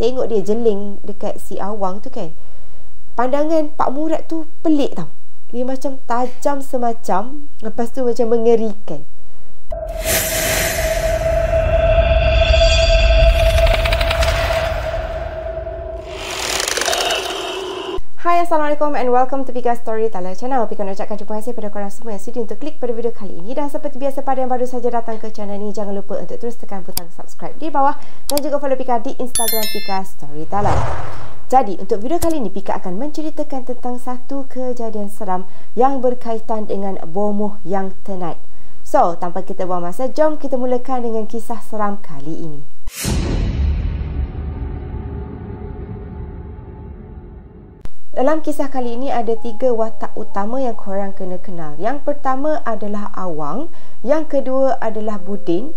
tengok dia jeling dekat si Awang tu kan, pandangan Pak Murad tu pelik tau. Dia macam tajam semacam, lepas tu macam mengerikan. Hai, Assalamualaikum and welcome to Pika Storyteller channel. Pika nak ucapkan terima kasih pada korang semua yang sudi untuk klik pada video kali ini. Dan seperti biasa, pada yang baru saja datang ke channel ni, jangan lupa untuk terus tekan butang subscribe di bawah dan juga follow Pika di Instagram Pika Storyteller. Jadi, untuk video kali ini, Pika akan menceritakan tentang satu kejadian seram yang berkaitan dengan bomoh yang tenat. So, tanpa kita buang masa, jom kita mulakan dengan kisah seram kali ini. Dalam kisah kali ini ada 3 watak utama yang korang kena kenal. Yang pertama adalah Awang, yang kedua adalah Budin,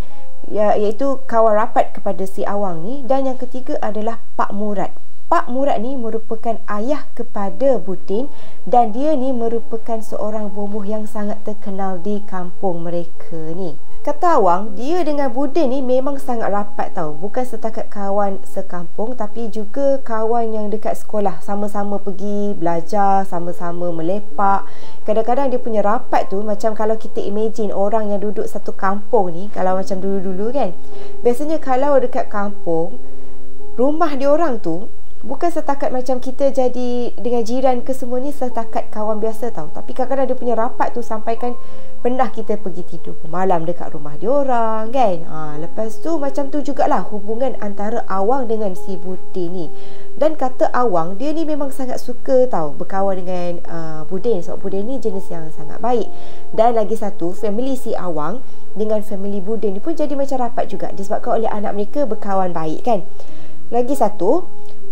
iaitu kawan rapat kepada si Awang ni, dan yang ketiga adalah Pak Murad. Pak Murad ni merupakan ayah kepada Budin dan dia ni merupakan seorang bomoh yang sangat terkenal di kampung mereka ni. Kata Awang, dia dengan Budin ni memang sangat rapat tau. Bukan setakat kawan sekampung, tapi juga kawan yang dekat sekolah. Sama-sama pergi belajar, sama-sama melepak. Kadang-kadang dia punya rapat tu macam kalau kita imagine orang yang duduk satu kampung ni, kalau macam dulu-dulu kan, biasanya kalau dekat kampung, rumah dia orang tu bukan setakat macam kita jadi dengan jiran ke semua ni setakat kawan biasa tau. Tapi kadang-kadang dia punya rapat tu sampaikan pernah kita pergi tidur malam dekat rumah dia orang kan. Lepas tu macam tu jugalah hubungan antara Awang dengan si Budin ni. Dan kata Awang, dia ni memang sangat suka tau berkawan dengan Budin. Sebab Budin ni jenis yang sangat baik. Dan lagi satu, family si Awang dengan family Budin ni pun jadi macam rapat juga, disebabkan oleh anak mereka berkawan baik kan. Lagi satu,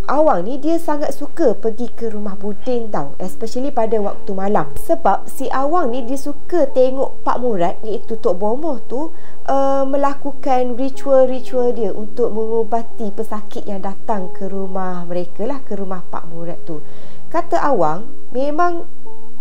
Awang ni dia sangat suka pergi ke rumah Budin tau, especially pada waktu malam. Sebab si Awang ni dia suka tengok Pak Murad, iaitu Tok Bomoh tu, melakukan ritual-ritual dia untuk mengubati pesakit yang datang ke rumah mereka lah, ke rumah Pak Murad tu. Kata Awang, memang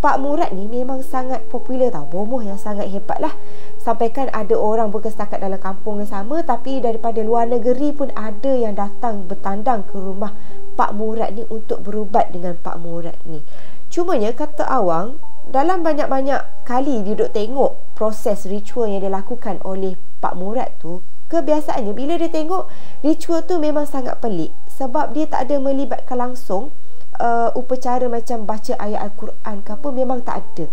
Pak Murad ni memang sangat popular tau, bomoh yang sangat hebat lah. Sampaikan ada orang bukan setakat dalam kampung yang sama, tapi daripada luar negeri pun ada yang datang bertandang ke rumah Pak Murad ni untuk berubat dengan Pak Murad ni. Cumanya kata Awang, dalam banyak-banyak kali dia duduk tengok proses ritual yang dilakukan oleh Pak Murad tu, kebiasaannya bila dia tengok ritual tu memang sangat pelik. Sebab dia tak ada melibatkan langsung upacara macam baca ayat Al-Quran ke apa, memang tak ada.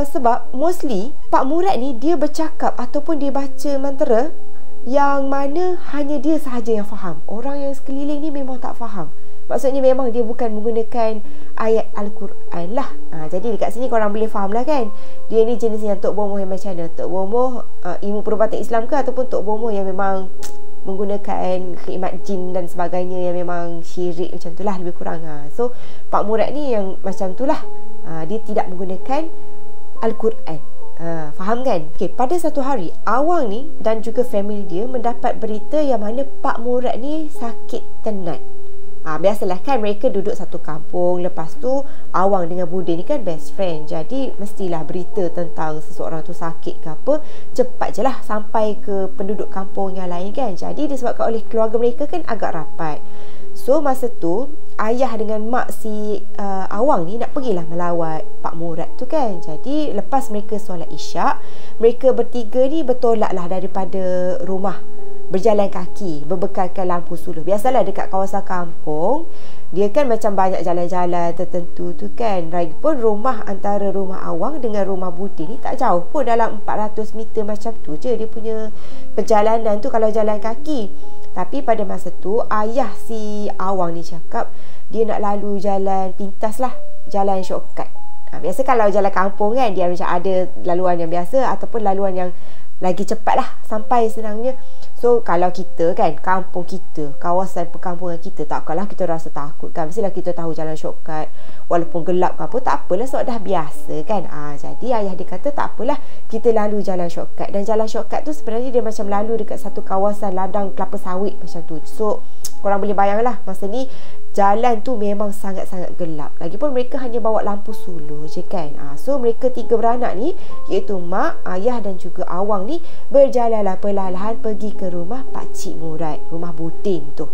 Sebab mostly Pak Murad ni dia bercakap ataupun dia baca mantra yang mana hanya dia sahaja yang faham. Orang yang sekeliling ni memang tak faham. Maksudnya memang dia bukan menggunakan ayat Al-Quran lah. Jadi dekat sini korang boleh faham lah kan, dia ni jenis yang Tok Bomoh yang macam mana. Tok Bomoh ilmu perubatan Islam ke, ataupun Tok Bomoh yang memang menggunakan khidmat jin dan sebagainya yang memang syirik macam tu lah lebih kurang. So Pak Murad ni yang macam tu lah, dia tidak menggunakan Al-Quran. Faham kan? Okay, pada satu hari Awang ni dan juga family dia mendapat berita yang mana Pak Murad ni sakit tenat. Biasalah kan, mereka duduk satu kampung. Lepas tu Awang dengan Budin ni kan best friend, jadi mestilah berita tentang seseorang tu sakit ke apa, cepat je lah sampai ke penduduk kampung yang lain kan. Jadi disebabkan oleh keluarga mereka kan agak rapat, so masa tu ayah dengan mak si Awang ni nak pergilah melawat Pak Murad tu kan. Jadi lepas mereka solat isyak, mereka bertiga ni bertolaklah daripada rumah, berjalan kaki, berbekalkan lampu suluh. Biasalah dekat kawasan kampung, dia kan macam banyak jalan-jalan tertentu tu kan. Lagipun rumah antara rumah Awang dengan rumah Budin ni tak jauh pun, dalam 400 meter macam tu je dia punya perjalanan tu kalau jalan kaki. Tapi pada masa tu ayah si Awang ni cakap dia nak lalu jalan pintas lah, jalan shortcut. Biasa kalau jalan kampung kan, dia macam ada laluan yang biasa ataupun laluan yang lagi cepat lah sampai senangnya. So kalau kita kan, kampung kita, kawasan perkampungan kita, takkanlah kita rasa takut kan. Mestilah kita tahu jalan shortcut, walaupun gelap ke apa, tak apalah sebab dah biasa kan. Jadi ayah dia kata tak apalah, kita lalu jalan shortcut. Dan jalan shortcut tu sebenarnya dia macam lalu dekat satu kawasan ladang kelapa sawit macam tu. So korang boleh bayanglah masa ni jalan tu memang sangat-sangat gelap. Lagipun mereka hanya bawa lampu suluh je kan. So mereka 3 beranak ni, iaitu mak, ayah dan juga awang ni, berjalanlah perlahan pergi ke rumah Pakcik Murad, rumah Budin tu.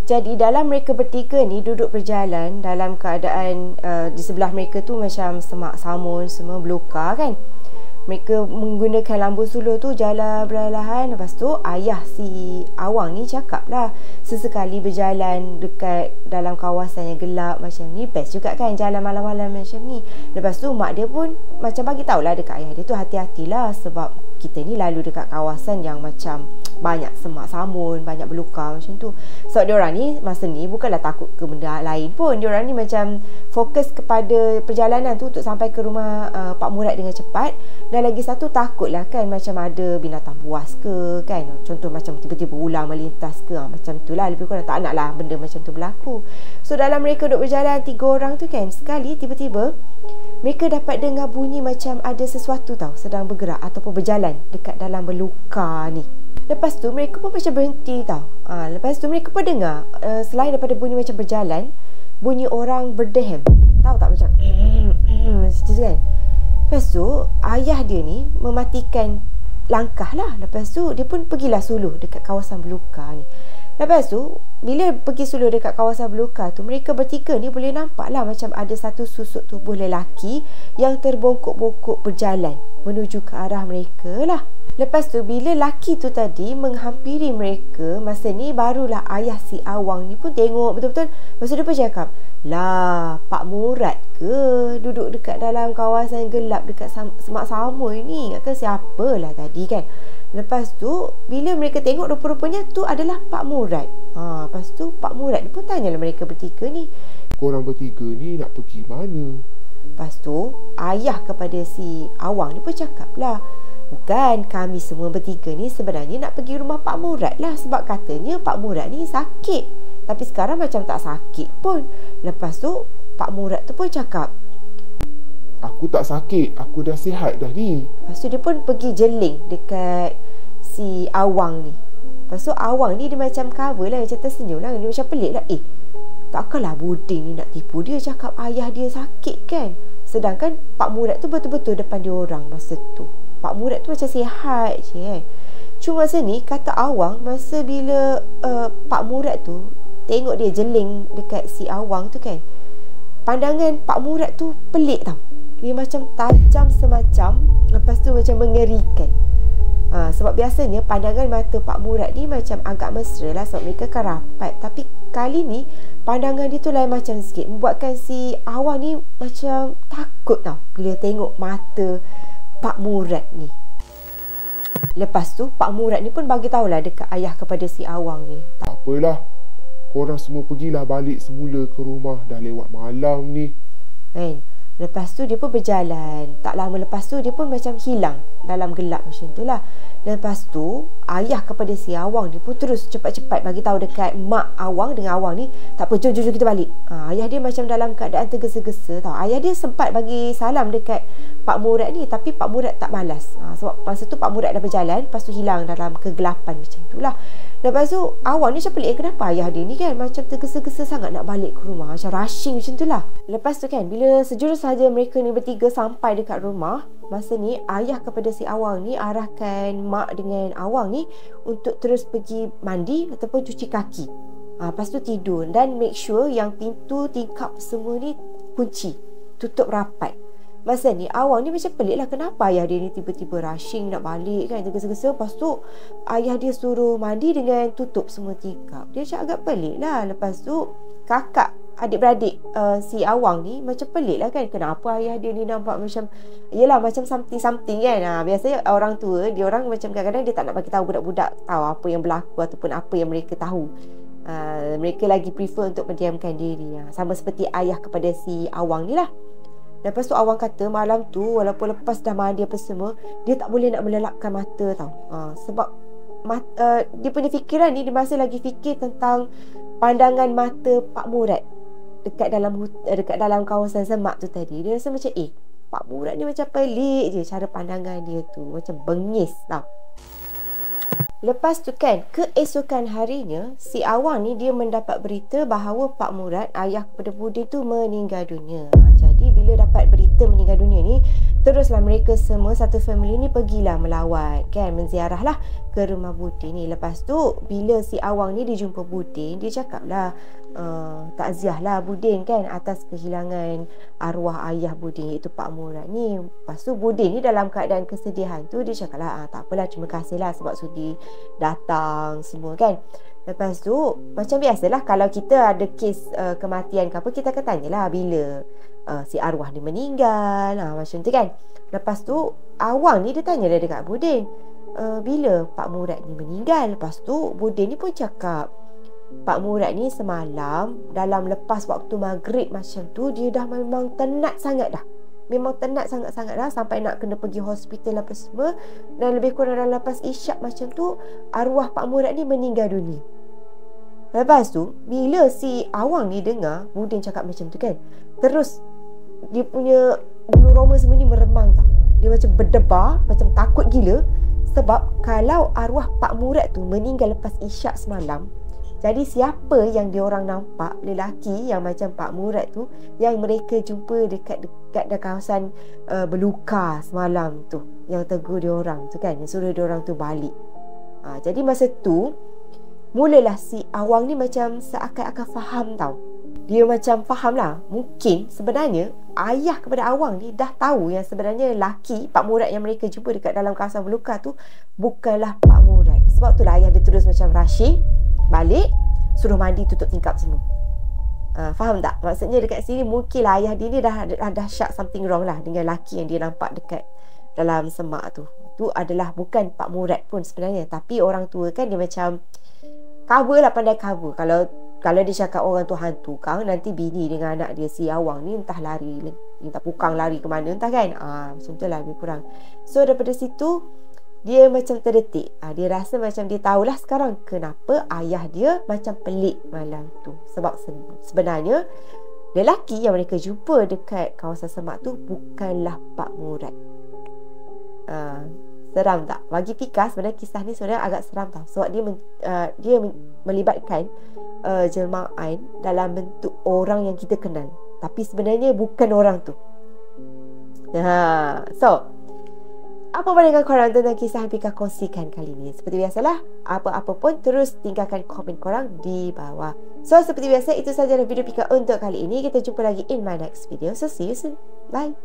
Jadi dalam mereka bertiga ni duduk berjalan dalam keadaan di sebelah mereka tu macam semak samun, semua belukar kan. Mereka menggunakan lampu suluh tu jalan perlahan. Lepas tu ayah si awang ni cakap lah, sesekali berjalan dekat dalam kawasan yang gelap macam ni best juga kan, jalan malam-malam macam ni. Lepas tu mak dia pun macam bagi tahulah dekat ayah dia tu, hati-hatilah sebab kita ni lalu dekat kawasan yang macam banyak semak samun, banyak belukar macam tu. Sebab diorang ni masa ni bukanlah takut ke benda lain pun. Diorang ni macam fokus kepada perjalanan tu untuk sampai ke rumah Pak Murad dengan cepat. Dan lagi satu takutlah kan, macam ada binatang buas ke kan, contoh macam tiba-tiba ular melintas ke, macam tu lah. Lebih kurang tak nak lah benda macam tu berlaku. So dalam mereka duduk berjalan 3 orang tu kan, sekali tiba-tiba mereka dapat dengar bunyi macam ada sesuatu tau sedang bergerak ataupun berjalan dekat dalam belukar ni. Lepas tu mereka pun macam berhenti tau. Lepas tu mereka pun dengar selain daripada bunyi macam berjalan, bunyi orang berdehem. Tahu tak macam macam tu kan. Lepas tu ayah dia ni mematikan langkah lah. Lepas tu dia pun pergilah suluh dekat kawasan belukar ni. Lepas tu bila pergi suluh dekat kawasan belukar tu, mereka bertiga ni boleh nampak lah macam ada satu susuk tubuh lelaki yang terbongkok-bongkok berjalan menuju ke arah mereka lah. Lepas tu bila laki tu tadi menghampiri mereka, masa ni barulah ayah si awang ni pun tengok betul-betul. Lepas tu dia pun cakap, lah Pak Murad ke duduk dekat dalam kawasan gelap dekat semak samun ni, ingatkan siapalah tadi kan. Lepas tu bila mereka tengok rupa-rupanya tu adalah Pak Murad. Lepas tu Pak Murad pun tanyalah mereka bertiga ni, korang bertiga ni nak pergi mana? Lepas tu ayah kepada si awang ni pun cakap lah, bukan, kami semua bertiga ni sebenarnya nak pergi rumah Pak Murad lah, sebab katanya Pak Murad ni sakit. Tapi sekarang macam tak sakit pun. Lepas tu Pak Murad tu pun cakap, aku tak sakit, aku dah sihat dah ni. Lepas tu dia pun pergi jeling dekat si awang ni. Lepas tu awang ni dia macam cover lah, macam tersenyum lah. Dia macam pelik lah, takkanlah Budin ni nak tipu dia cakap ayah dia sakit kan. Sedangkan Pak Murad tu betul-betul depan dia orang masa tu. Pak Murad tu macam sihat je kan. Cuma masa ni kata awang, masa bila Pak Murad tu tengok dia jeling dekat si awang tu kan, pandangan Pak Murad tu pelik tau. Dia macam tajam semacam, lepas tu macam mengerikan. Sebab biasanya pandangan mata Pak Murad ni macam agak mesra lah, sebab mereka kan rapat. Tapi kali ni pandangan dia tu lain macam sikit, membuatkan si awang ni macam takut tau bila tengok mata Pak Murad ni. Lepas tu Pak Murad ni pun bagi tahulah dekat ayah kepada si awang ni, tak apalah, korang semua pergilah balik semula ke rumah, dah lewat malam ni kan. Lepas tu dia pun berjalan. Tak lama lepas tu dia pun macam hilang dalam gelap macam tu lah. Lepas tu ayah kepada si awang dia pun terus cepat-cepat bagi tahu dekat mak awang dengan awang ni, tak apa, jom kita balik. Ayah dia macam dalam keadaan tergesa-gesa tau. Ayah dia sempat bagi salam dekat Pak Murad ni, tapi Pak Murad tak balas. Sebab masa tu Pak Murad dah berjalan, lepas tu hilang dalam kegelapan macam tu lah. Lepas tu awang ni macam pelik, kenapa ayah dia ni kan macam tergesa-gesa sangat nak balik ke rumah, macam rushing macam tu lah. Lepas tu kan bila sejurus saja mereka ni bertiga sampai dekat rumah, masa ni ayah kepada si awang ni arahkan mak dengan awang ni untuk terus pergi mandi ataupun cuci kaki. Lepas tu tidur dan make sure yang pintu tingkap semua ni kunci, tutup rapat. Masa ni awang ni macam pelik lah, kenapa ayah dia ni tiba-tiba rushing nak balik kan, tergesa-gesa. Lepas tu ayah dia suruh mandi dengan tutup semua tingkap. Dia macam agak pelik lah. Lepas tu kakak adik-beradik si awang ni macam pelik lah kan, kenapa ayah dia ni nampak macam, yelah macam something kan. Biasanya orang tua dia orang macam kadang-kadang dia tak nak bagi tahu budak-budak tahu apa yang berlaku ataupun apa yang mereka tahu. Mereka lagi prefer untuk mendiamkan diri, sama seperti ayah kepada si awang ni lah. Lepas tu awang kata malam tu walaupun lepas dah mandi apa semua, dia tak boleh nak melelapkan mata tau. Sebab dia punya fikiran ni, dia masih lagi fikir tentang pandangan mata Pak Murad dekat dalam kawasan semak tu tadi. Dia rasa macam Pak Murad ni macam pelik je cara pandangan dia tu, macam bengis tau. Lepas tu kan, keesokan harinya, si Awang ni dia mendapat berita bahawa Pak Murad, ayah kepada Budin tu meninggal dunia. Jadi bila dapat berita meninggal dunia ni, teruslah mereka semua satu family ni pergilah melawat kan, menziarah lah ke rumah Budin ni. Lepas tu bila si Awang ni dia jumpa Budin, dia cakap lah takziah lah Budin kan atas kehilangan arwah ayah Budin, iaitu Pak Murad ni. Lepas tu Budin ni dalam keadaan kesedihan tu dia cakap lah tak apalah, terima kasih lah sebab sudi datang semua kan. Lepas tu macam biasalah kalau kita ada kes kematian ke apa, kita akan tanyalah bila si arwah ni meninggal, macam tu kan. Lepas tu Awang ni dia tanya dia dekat Budin, bila Pak Murad ni meninggal. Lepas tu Budin ni pun cakap Pak Murad ni semalam dalam lepas waktu maghrib macam tu, dia dah memang tenat sangat dah. Memang tenat sangat-sangat dah sampai nak kena pergi hospital apa semua. Dan lebih kurang dalam lepas isyak macam tu, arwah Pak Murad ni meninggal dunia. Lepas tu bila si Awang ni dengar Budin cakap macam tu kan, terus dia punya bulu roma semua ni meremang tau. Dia macam berdebar, macam takut gila. Sebab kalau arwah Pak Murad tu meninggal lepas isyak semalam, jadi siapa yang diorang nampak, lelaki yang macam Pak Murad tu, yang mereka jumpa dekat kawasan berluka semalam tu, yang tegur diorang tu kan, yang suruh diorang tu balik. Jadi masa tu mulalah si Awang ni macam seakan-akan faham tau. Dia macam faham lah, mungkin sebenarnya ayah kepada Awang ni dah tahu yang sebenarnya laki Pak Murad yang mereka jumpa dekat dalam kawasan berluka tu bukanlah Pak Murad. Sebab itulah ayah dia terus macam rushing balik, suruh mandi, tutup tingkap semua. Faham tak? Maksudnya dekat sini mungkinlah ayah dia ni dah syak something wrong lah dengan laki yang dia nampak dekat dalam semak tu. Tu adalah bukan Pak Murad pun sebenarnya, tapi orang tua kan dia macam cover lah, pandai cover. Kalau dia cakap orang tu hantu kang, nanti bini dengan anak dia si Awang ni entah lari, entah pukang lari ke mana entah kan. Macam tu lah lebih kurang. So daripada situ dia macam terdetik. Dia rasa macam dia tahulah sekarang kenapa ayah dia macam pelik malam tu. Sebab sebenarnya lelaki yang mereka jumpa dekat kawasan semak tu bukanlah Pak Murad. Seram tak? Bagi Pika sebenarnya kisah ni sebenarnya agak seram tau. Sebab dia melibatkan jelmaan dalam bentuk orang yang kita kenal, tapi sebenarnya bukan orang tu. So apa pandangan korang tentang kisah yang Pika kongsikan kali ni? Seperti biasalah, apa-apa pun terus tinggalkan komen korang di bawah. So seperti biasa, itu sahaja video Pika untuk kali ini. Kita jumpa lagi in my next video. So see you soon. Bye.